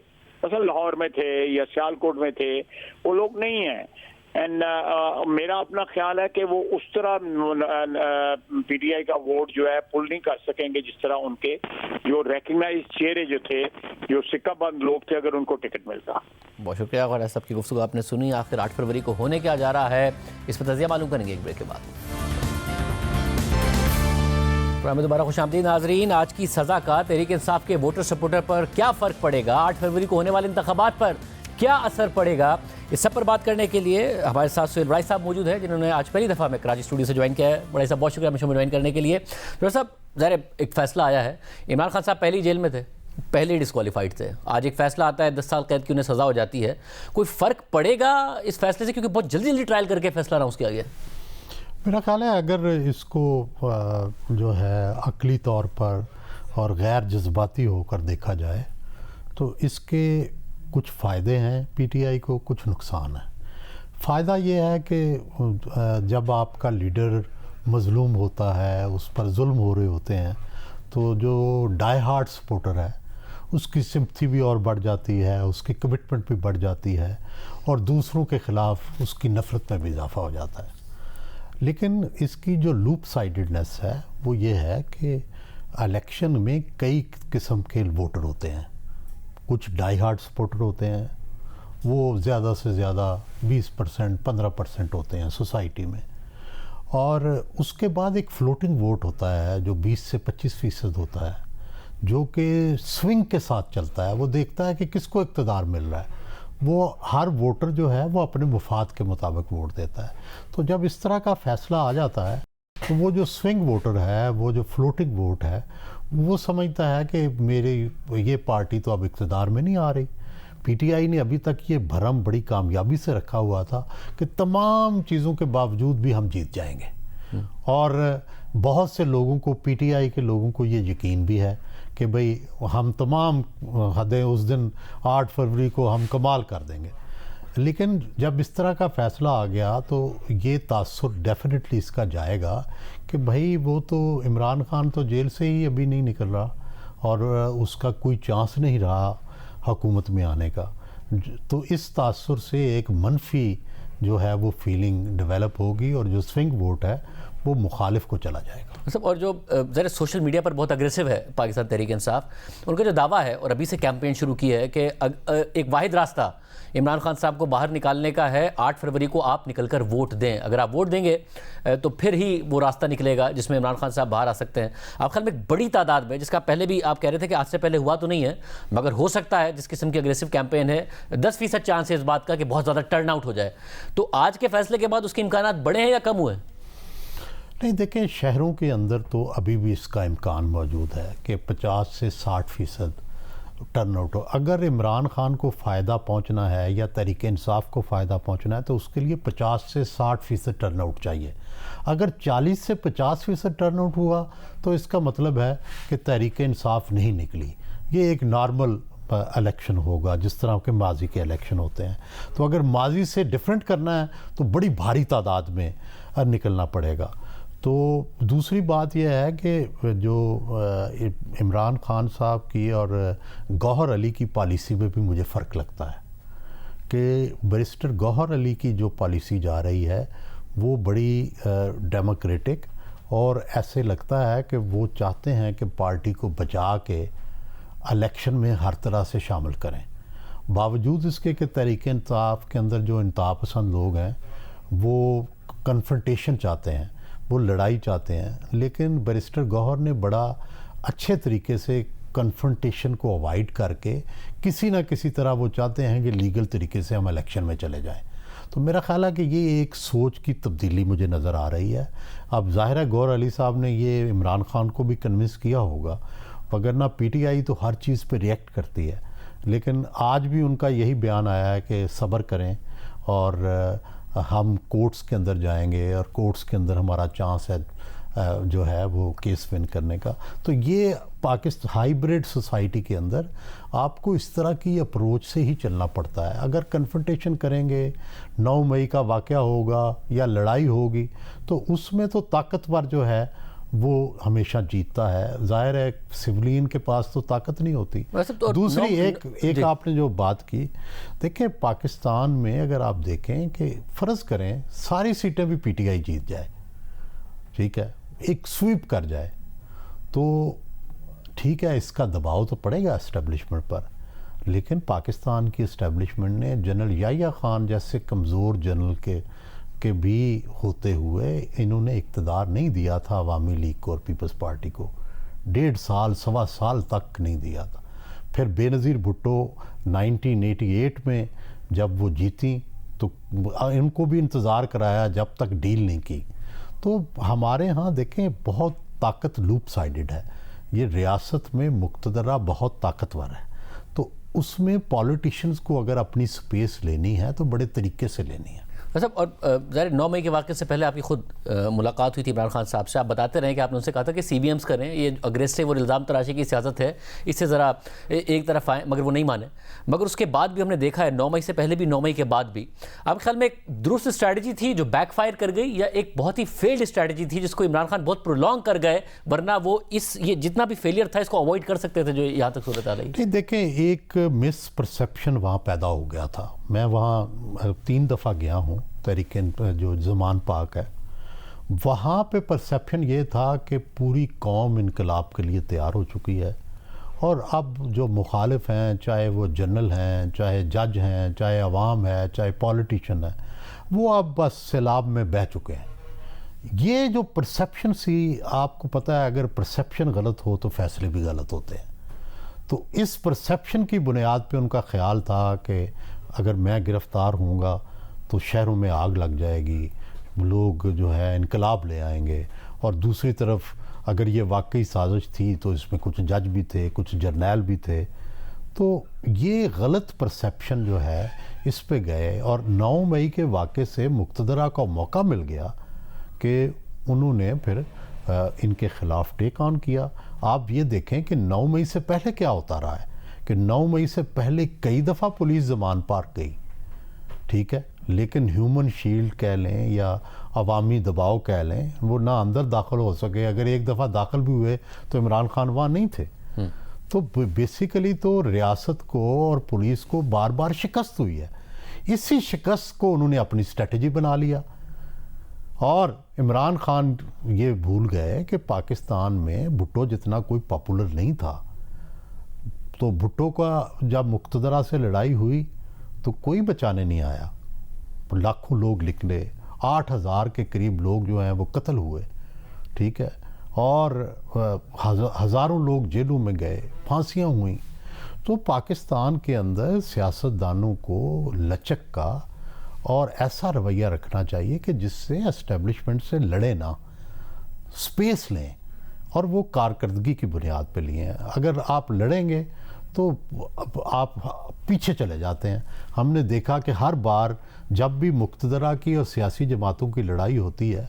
[SPEAKER 5] मसलन लाहौर में थे या सियालकोट में थे, वो लोग नहीं हैं। एंड मेरा अपना ख्याल है कि वो उस तरह पीटीआई का वोट जो है पुल नहीं कर सकेंगे जिस तरह उनके जो रिकग्नाइज चेहरे जो थे, जो सिक्का बंद लोग थे, अगर उनको टिकट मिलता।
[SPEAKER 1] बहुत शुक्रिया। और सबकी गुफ्तगू आपने सुनी। आखिर 8 फरवरी को होने क्या जा रहा है, इस पर तज़िया मालूम करेंगे एक ब्रेक के बाद। दोबारा खुशामदीद नाजरीन। आज की सज़ा का तहरीक इंसाफ के वोटर सपोर्टर पर क्या फ़र्क पड़ेगा, 8 फरवरी को होने वाले इंतखाबात पर क्या असर पड़ेगा, इस सब पर बात करने के लिए हमारे साथ सुहेल बड़ाई साहब मौजूद हैं, जिन्होंने आज पहली दफ़ा में कराची स्टूडियो से ज्वाइन किया है। बड़ाई साहब बहुत शुक्रिया हमें ज्वाइन करने के लिए। तो साहब, ज़ाहिर एक फ़ैसला आया है, इमरान खान साहब पहले ही जेल में थे, पहले ही डिस्क्वालीफाइड थे, आज एक फ़ैसला आता है 10 साल कैद की उन्हें सज़ा हो जाती है। कोई फ़र्क पड़ेगा इस फैसले से, क्योंकि बहुत जल्दी ट्रायल करके फैसला अनाउंस किया गया?
[SPEAKER 6] मेरा ख्याल है अगर इसको जो है अक़ली तौर पर और गैर जज्बाती होकर देखा जाए तो इसके कुछ फ़ायदे हैं पीटीआई को, कुछ नुकसान है। फ़ायदा ये है कि जब आपका लीडर मज़लूम होता है, उस पर जुल्म हो रहे होते हैं, तो जो डाई हार्ड सपोर्टर है उसकी सिंपथी भी और बढ़ जाती है, उसकी कमिटमेंट भी बढ़ जाती है, और दूसरों के ख़िलाफ़ उसकी नफ़रत में भी इजाफ़ा हो जाता है। लेकिन इसकी जो लूप साइडेडनेस है वो ये है कि इलेक्शन में कई किस्म के वोटर होते हैं। कुछ डाई हार्ड सपोर्टर होते हैं, वो ज़्यादा से ज़्यादा 20% 15% होते हैं सोसाइटी में, और उसके बाद एक फ्लोटिंग वोट होता है जो 20 से 25% होता है, जो कि स्विंग के साथ चलता है। वो देखता है कि किसको इक़्तिदार मिल रहा है, वो हर वोटर जो है वो अपने मुफाद के मुताबिक वोट देता है। तो जब इस तरह का फ़ैसला आ जाता है तो वो जो स्विंग वोटर है, वो जो फ्लोटिंग वोट है, वो समझता है कि मेरी ये पार्टी तो अब इक़्तिदार में नहीं आ रही। पीटीआई ने अभी तक ये भरम बड़ी कामयाबी से रखा हुआ था कि तमाम चीज़ों के बावजूद भी हम जीत जाएंगे, और बहुत से लोगों को, पीटीआई के लोगों को ये यकीन भी है कि भाई हम तमाम हदें उस दिन 8 फरवरी को हम कमाल कर देंगे। लेकिन जब इस तरह का फ़ैसला आ गया तो ये तासुर डेफिनेटली इसका जाएगा कि भाई वो तो इमरान खान तो जेल से ही अभी नहीं निकल रहा, और उसका कोई चांस नहीं रहा हुकूमत में आने का। तो इस तासुर से एक मनफी जो है वो फीलिंग डेवलप होगी, और जो स्विंग वोट है वो मुखालिफ को चला जाएगा।
[SPEAKER 1] सब और जो ज़रा सोशल मीडिया पर बहुत अग्रेसिव है पाकिस्तान तहरीक इंसाफ, उनका जो दावा है और अभी से कैंपेन शुरू की है कि एक वाहिद रास्ता इमरान खान साहब को बाहर निकालने का है, 8 फरवरी को आप निकलकर वोट दें। अगर आप वोट देंगे तो फिर ही वो रास्ता निकलेगा जिसमें इमरान खान साहब बाहर आ सकते हैं। आप ख्याल में एक बड़ी तादाद में, जिसका पहले भी आप कह रहे थे कि आज से पहले हुआ तो नहीं है, मगर हो सकता है जिस किस्म की अग्रेसिव कैंपेन है, 10% चांस है इस बात का कि बहुत ज़्यादा टर्न आउट हो जाए, तो आज के फैसले के बाद उसके इम्कानात बढ़े हैं या कम हुए?
[SPEAKER 6] नहीं, देखें, शहरों के अंदर तो अभी भी इसका इम्कान मौजूद है कि 50 से 60% टर्न आउट हो। अगर इमरान खान को फ़ायदा पहुंचना है या तहरीक इंसाफ को फ़ायदा पहुंचना है तो उसके लिए 50 से 60% टर्न आउट चाहिए। अगर 40 से 50% टर्न आउट हुआ तो इसका मतलब है कि तहरीक इंसाफ नहीं निकली। ये एक नॉर्मल इलेक्शन होगा जिस तरह के माजी के इलेक्शन होते हैं। तो अगर माजी से डिफरेंट करना है तो बड़ी भारी तादाद में निकलना पड़ेगा। तो दूसरी बात यह है कि जो इमरान खान साहब की और गौहर अली की पॉलिसी में भी मुझे फ़र्क लगता है कि बैरिस्टर गौहर अली की जो पॉलिसी जा रही है वो बड़ी डेमोक्रेटिक, और ऐसे लगता है कि वो चाहते हैं कि पार्टी को बचा के इलेक्शन में हर तरह से शामिल करें। बावजूद इसके कि तहरीक इंसाफ के अंदर जो इंतहा पसंद लोग हैं वो कन्फ्रंटेशन चाहते हैं, वो लड़ाई चाहते हैं, लेकिन बैरिस्टर गौहर ने बड़ा अच्छे तरीके से कन्फ्रंटेशन को अवॉइड करके किसी ना किसी तरह वो चाहते हैं कि लीगल तरीके से हम इलेक्शन में चले जाएं। तो मेरा ख्याल है कि ये एक सोच की तब्दीली मुझे नज़र आ रही है। अब ज़ाहिर है गौहर अली साहब ने ये इमरान खान को भी कन्विंस किया होगा, वगरना पीटीआई तो हर चीज़ पे रिएक्ट करती है। लेकिन आज भी उनका यही बयान आया है कि सब्र करें और हम कोर्ट्स के अंदर जाएंगे और कोर्ट्स के अंदर हमारा चांस है जो है वो केस विन करने का। तो ये पाकिस्तान हाइब्रिड सोसाइटी के अंदर आपको इस तरह की अप्रोच से ही चलना पड़ता है। अगर कन्फ्रंटेशन करेंगे, 9 मई का वाक़या होगा या लड़ाई होगी, तो उसमें तो ताकतवर जो है वो हमेशा जीतता है। जाहिर है सिविलियन के पास तो ताकत नहीं होती।
[SPEAKER 1] तो
[SPEAKER 6] दूसरी एक आपने जो बात की, देखें पाकिस्तान में अगर आप देखें कि फ़र्ज़ करें सारी सीटें भी पीटीआई जीत जाए, ठीक है, एक स्वीप कर जाए, तो ठीक है, इसका दबाव तो पड़ेगा इस्टेब्लिशमेंट पर। लेकिन पाकिस्तान की इस्टेब्लिशमेंट ने जनरल याहिया खान जैसे कमज़ोर जनरल के भी होते हुए इन्होंने इक़्तिदार नहीं दिया था अवामी लीग को और पीपल्स पार्टी को। 1.5 साल 1.25 साल तक नहीं दिया था। फिर बेनज़ीर भुट्टो 1988 में जब वो जीती तो इनको भी इंतज़ार कराया जब तक डील नहीं की। तो हमारे यहाँ देखें बहुत ताकत लूप साइडेड है। ये रियासत में मुक़्तदरा बहुत ताकतवर है, तो उसमें पॉलिटिशियंस को अगर अपनी स्पेस लेनी है तो बड़े तरीके से लेनी है।
[SPEAKER 1] अच्छा, और ज़ाहिर 9 मई के वाक़े से पहले आपकी खुद मुलाकात हुई थी इमरान खान साहब से। आप बताते रहे कि आपने उनसे कहा था कि CBMs करें, ये अग्रेसिव और इल्ज़ाम तराशी की सियासत है, इससे ज़रा एक तरफ आएँ, मगर वो नहीं माने। मगर उसके बाद भी हमने देखा है 9 मई से पहले भी 9 मई के बाद भी आपके ख्याल में एक दुरुस्त स्ट्रैटेजी थी जो बैकफायर कर गई, या एक बहुत ही फेल्ड स्ट्रैटेजी थी जिसको इमरान खान बहुत प्रोलॉन्ग कर गए, वरना वो ये जितना भी फेलियर था इसको अवॉइड कर सकते थे जो यहाँ तक सूरत आ रही?
[SPEAKER 6] नहीं, देखें, एक मिस परसेप्शन वहाँ पैदा हो गया था। मैं वहाँ 3 दफ़ा गया हूँ, तहरीक जो ज़मान पाक है, वहाँ पे परसेप्शन ये था कि पूरी कौम इनकलाब के लिए तैयार हो चुकी है, और अब जो मुखालिफ हैं, चाहे वो जनरल हैं, चाहे जज हैं, चाहे अवाम है, चाहे पॉलिटिशियन है, वो अब बस सैलाब में बह चुके हैं। ये जो परसेप्शन सी, आपको पता है अगर परसेप्शन गलत हो तो फैसले भी गलत होते हैं। तो इस परसेप्शन की बुनियाद पे उनका ख्याल था कि अगर मैं गिरफ़्तार होऊंगा तो शहरों में आग लग जाएगी, लोग जो है इनकलाब ले आएंगे, और दूसरी तरफ अगर ये वाकई साजिश थी तो इसमें कुछ जज भी थे, कुछ जर्नैल भी थे। तो ये गलत परसेप्शन जो है इस पे गए, और 9 मई के वाक़े से मुक़्तदरा को मौका मिल गया कि उन्होंने फिर इनके ख़िलाफ़ टेक ऑन किया। आप ये देखें कि 9 मई से पहले क्या होता रहा है कि 9 मई से पहले कई दफ़ा पुलिस ज़मान पार्क गई, ठीक है, लेकिन ह्यूमन शील्ड कह लें या अवामी दबाव कह लें, वो ना अंदर दाखिल हो सके। अगर एक दफ़ा दाखिल भी हुए तो इमरान खान वहाँ नहीं थे। तो बेसिकली तो रियासत को और पुलिस को बार बार शिकस्त हुई है। इसी शिकस्त को उन्होंने अपनी स्ट्रेटजी बना लिया। और इमरान खान ये भूल गए कि पाकिस्तान में भुट्टो जितना कोई पॉपुलर नहीं था। तो भुट्टो का जब मुक्तदरा से लड़ाई हुई तो कोई बचाने नहीं आया, लाखों लोग निकले, 8,000 के करीब लोग जो हैं वो कत्ल हुए, ठीक है, और हज़ारों लोग जेलों में गए, फांसियां हुई। तो पाकिस्तान के अंदर सियासतदानों को लचक का और ऐसा रवैया रखना चाहिए कि जिससे एस्टेब्लिशमेंट से लड़े ना, स्पेस लें, और वो कारकर्दगी की बुनियाद पे लिए हैं। अगर आप लड़ेंगे तो आप पीछे चले जाते हैं। हमने देखा कि हर बार जब भी मुक्तदरा की और सियासी जमातों की लड़ाई होती है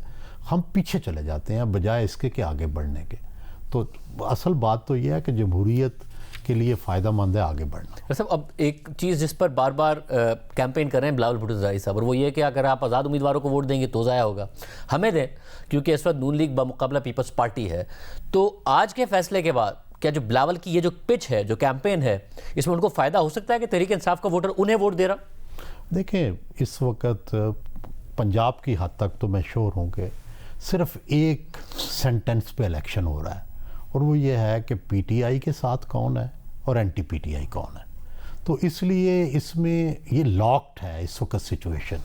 [SPEAKER 6] हम पीछे चले जाते हैं बजाय इसके कि आगे बढ़ने के। तो असल बात तो यह है कि जमहूरियत के लिए फ़ायदेमंद है आगे बढ़ना।
[SPEAKER 1] साहब, अब एक चीज़ जिस पर बार बार कैंपेन कर रहे हैं बिलावल भुट्टो ज़रदारी साहब, और वो ये कि अगर आप आज़ाद उम्मीदवारों को वोट देंगे तो ज़ाया होगा, हमें दें, क्योंकि इस वक्त नून लीग बमुकाबला पीपल्स पार्टी है। तो आज के फैसले के बाद क्या जो बिलावल की ये जो पिच है, जो कैंपेन है, इसमें उनको फ़ायदा हो सकता है कि तहरीक इंसाफ का वोटर उन्हें वोट दे रहा?
[SPEAKER 6] देखें, इस वक्त पंजाब की हद तक तो मैं श्योर हूँ कि सिर्फ एक सेंटेंस पे इलेक्शन हो रहा है, और वो ये है कि पीटीआई के साथ कौन है और एंटी पीटीआई कौन है। तो इसलिए इसमें ये लॉक्ड है इस वक्त सिचुएशन।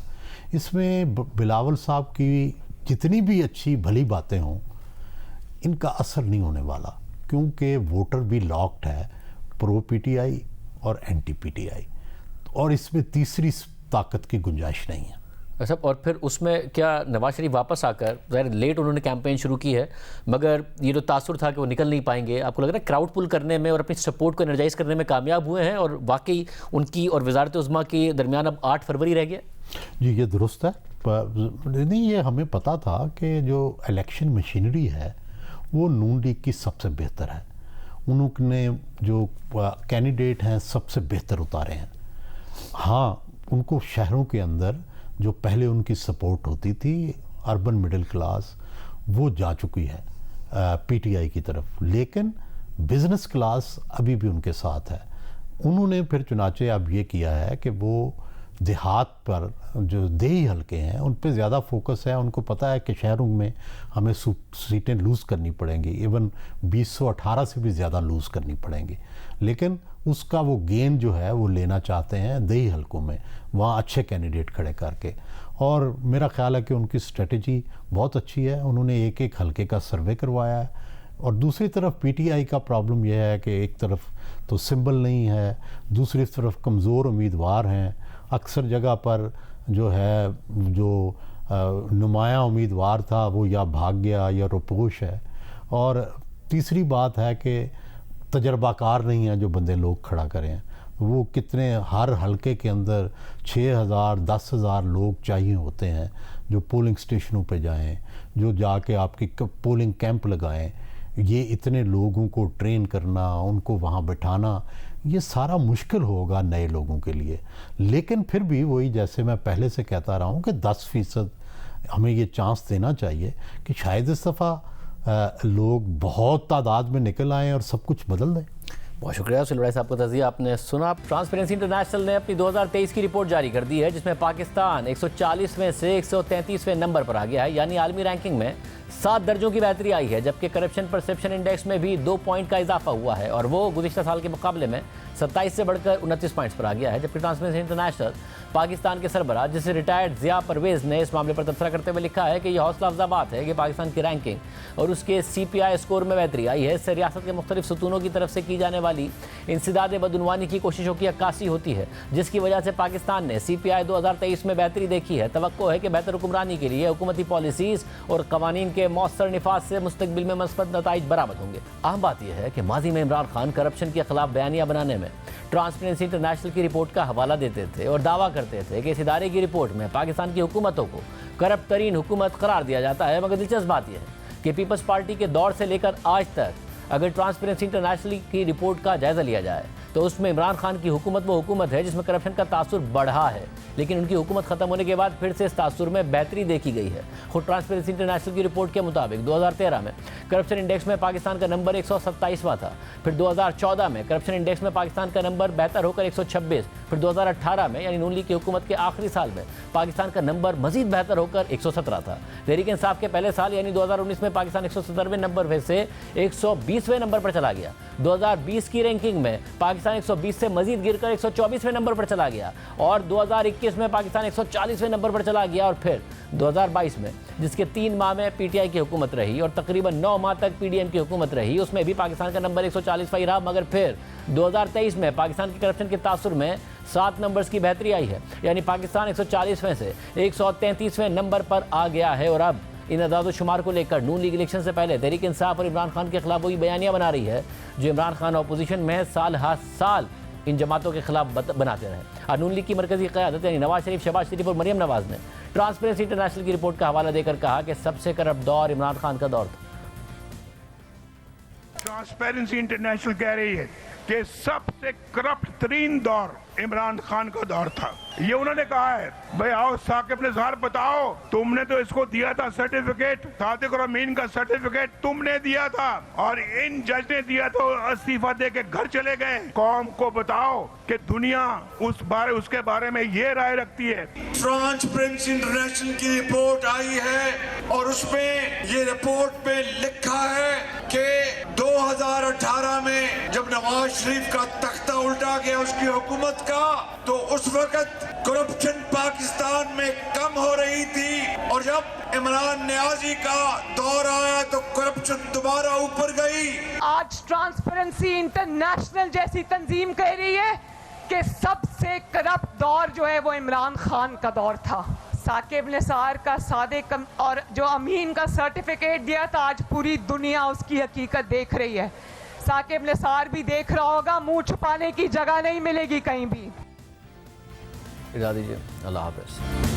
[SPEAKER 6] इसमें बिलावल साहब की जितनी भी अच्छी भली बातें हों, इनका असर नहीं होने वाला, क्योंकि वोटर भी लॉक्ड है, प्रो पीटीआई और एंटी पीटीआई, और इसमें तीसरी ताकत की गुंजाइश नहीं है।
[SPEAKER 1] अच्छा, और फिर उसमें क्या नवाज शरीफ वापस आकर, ज़ाहिर लेट उन्होंने कैंपेन शुरू की है, मगर ये जो तासुर था कि वो निकल नहीं पाएंगे, आपको लग रहा है क्राउड पुल करने में और अपनी सपोर्ट को एनर्जाइज करने में कामयाब हुए हैं, और वाकई उनकी और वजारत उज़्मा के दरमियान अब 8 फरवरी रह गया? जी,
[SPEAKER 6] ये दुरुस्त है। नहीं, ये हमें पता था कि जो इलेक्शन मशीनरी है वो नून लीग की सबसे बेहतर है। उन्होंने जो कैंडिडेट हैं सबसे बेहतर उतारे हैं। हाँ, उनको शहरों के अंदर जो पहले उनकी सपोर्ट होती थी, अर्बन मिडिल क्लास, वो जा चुकी है पीटीआई की तरफ, लेकिन बिजनेस क्लास अभी भी उनके साथ है। उन्होंने फिर चुनाचे अब ये किया है कि वो देहात पर जो देही हलके हैं उन पे ज़्यादा फोकस है। उनको पता है कि शहरों में हमें सीटें लूज़ करनी पड़ेंगी, इवन 218 से भी ज़्यादा लूज़ करनी पड़ेंगी, लेकिन उसका वो गेन जो है वो लेना चाहते हैं देही हलकों में, वहाँ अच्छे कैंडिडेट खड़े करके। और मेरा ख्याल है कि उनकी स्ट्रेटजी बहुत अच्छी है। उन्होंने एक एक हलके का सर्वे करवाया है। और दूसरी तरफ पीटीआई का प्रॉब्लम यह है कि एक तरफ तो सिंबल नहीं है, दूसरी तरफ कमज़ोर उम्मीदवार हैं। अक्सर जगह पर जो है जो नुमाया उम्मीदवार था वो या भाग गया या रुपोश है। और तीसरी बात है कि तजर्बाकार नहीं है जो बंदे लोग खड़ा करें। वो कितने, हर हलके के अंदर 6,000 10,000 लोग चाहिए होते हैं जो पोलिंग स्टेशनों पे जाएं, जो जाके आपकी पोलिंग कैंप लगाएं। ये इतने लोगों को ट्रेन करना, उनको वहाँ बिठाना, ये सारा मुश्किल होगा नए लोगों के लिए। लेकिन फिर भी वही, जैसे मैं पहले से कहता रहा हूँ कि 10% हमें ये चांस देना चाहिए कि शायद इस दफ़ा लोग बहुत तादाद में निकल आएँ और सब कुछ बदल दें।
[SPEAKER 1] बहुत शुक्रिया सुलवाई साहब का तज़िया आपने सुना। ट्रांसपेरेंसी इंटरनेशनल ने अपनी 2023 की रिपोर्ट जारी कर दी है, जिसमें पाकिस्तान 140वें से 133वें नंबर पर आ गया है, यानी आलमी रैंकिंग में 7 दर्जों की बेहतरी आई है। जबकि करप्शन परसेप्शन इंडेक्स में भी 2 पॉइंट का इजाफा हुआ है और वो गुज़िश्ता साल के मुकाबले में 27 से बढ़कर 29 पॉइंट्स पर आ गया है। जबकि ट्रांसपेरेंसी इंटरनेशनल पाकिस्तान के सरबराह जिसे रिटायर्ड ज़िया परवेज़ ने इस मामले पर तबसरा करते हुए लिखा है कि यह हौसला अफजा बात है कि पाकिस्तान की रैंकिंग और उसके CPI स्कोर में बेहतरी आई है। इससे रियासत के मुख्तलिफ सतूनों की तरफ से की जाने वाली इंसदाद बदउनवानी की कोशिशों की अक्कासी होती है, जिसकी वजह से पाकिस्तान ने CPI 2023 में बेहतरी देखी है। तवक्को है कि बेहतर हुक्मरानी के लिए हुकूमती पॉलिसीज़ और कवानीन के मौसर निफाज से मुस्तकबिल में मस्बत नताइज बरामद होंगे। अहम बात यह है कि माजी में इमरान खान करप्शन के खिलाफ बयानियाँ बनाने में ट्रांसपेरेंसी इंटरनेशनल की रिपोर्ट का हवाला देते थे और दावा करते थे कि इस इदारे की रिपोर्ट में पाकिस्तान की हुकूमतों को करप्ट तरीन हुकूमत करार दिया जाता है। मगर दिलचस्प बात यह है कि पीपल्स पार्टी के दौर से लेकर आज तक अगर ट्रांसपेरेंसी इंटरनेशनल की रिपोर्ट का जायज़ा लिया जाए तो उसमें इमरान खान की हुकूमत वो हुकूमत है जिसमें करप्शन का तासुर बढ़ा है, लेकिन उनकी हुकूमत खत्म होने के बाद फिर से इस तासुर में बेहतरी देखी गई है। खुद ट्रांसपेरेंसी इंटरनेशनल की रिपोर्ट के मुताबिक 2013 में करप्शन इंडेक्स में पाकिस्तान का नंबर 127वां था, फिर 2014 में करप्शन इंडेक्स में पाकिस्तान का नंबर बेहतर होकर 126, फिर 2018 में यानी नून लीग की हुकूमत के आखिरी साल में पाकिस्तान का नंबर मजीद बेहतर होकर 117 था। तहरीक इंसाफ के पहले साल यानी 2019 में पाकिस्तान 117वें नंबर से 120वें नंबर पर चला गया। 2020 की रैंकिंग में पाकिस्तान 120 से मजीद गिरकर 124वें नंबर पर चला गया और 2021 में पाकिस्तान 140वें नंबर पर चला गया और फिर 2022 में जिसके 3 माह में पीटीआई की हुकूमत रही और तकरीबन 9 माह तक पीडीएम की हुकूमत रही, उसमें भी पाकिस्तान का नंबर 140 ही रहा, मगर फिर 2023 में पाकिस्तान के करप्शन के तासुर में 7 नंबर्स की बेहतरी आई है, यानी पाकिस्तान 140वें से 133वें नंबर पर आ गया है। और अब इन अदाद-ओ-शुमार को लेकर नून लीग इलेक्शन से पहले तहरीक इंसाफ और इमरान खान के खिलाफ वही बयानियां बना रही है जो इमरान खान अपोजिशन में साल हर साल इन जमातों के खिलाफ बनाते रहे। नून लीग की मरकजी क़यादत यानी नवाज शरीफ, शहबाज शरीफ और मरियम नवाज ने ट्रांसपेरेंसी इंटरनेशनल की रिपोर्ट का हवाला देकर कहा कि सबसे करप्ट दौर इमरान खान का दौर था।
[SPEAKER 7] ट्रांसपेरेंसी इंटरनेशनल कह रही है कि सबसे करप्ट तरीन दौर इमरान खान का दौर था। ये उन्होंने कहा है। भाई आओ साकिब निसार बताओ, तुमने तो इसको दिया था सर्टिफिकेट, सादिक और अमीन का सर्टिफिकेट तुमने दिया था और इन जज ने दिया तो इस्तीफा दे के घर चले गए। कौम को बताओ कि दुनिया उसके बारे में ये राय रखती है।
[SPEAKER 8] ट्रांसपेरेंसी इंटरनेशनल की रिपोर्ट आई है और उसमें ये रिपोर्ट में लिखा है कि 2018 में जब नवाज शरीफ का तख्ता उल्टा गया उसकी हुकूमत का, तो उस वक्त करप्शन पाकिस्तान में कम हो रही थी और जब इमरान नियाजी का दौर आया तो करप्शन दोबारा ऊपर गई।
[SPEAKER 9] आज ट्रांसपेरेंसी इंटरनेशनल जैसी तंजीम कह रही है कि सबसे करप्ट दौर जो है वो इमरान खान का दौर था। साकिब निसार का, सादिक और जो अमीन का सर्टिफिकेट दिया था, आज पूरी दुनिया उसकी हकीकत देख रही है। साकिब निसार भी देख रहा होगा, मुंह छुपाने की जगह नहीं मिलेगी कहीं भी।
[SPEAKER 1] इजाज़त दीजिए, अल्लाह हाफ़िज़।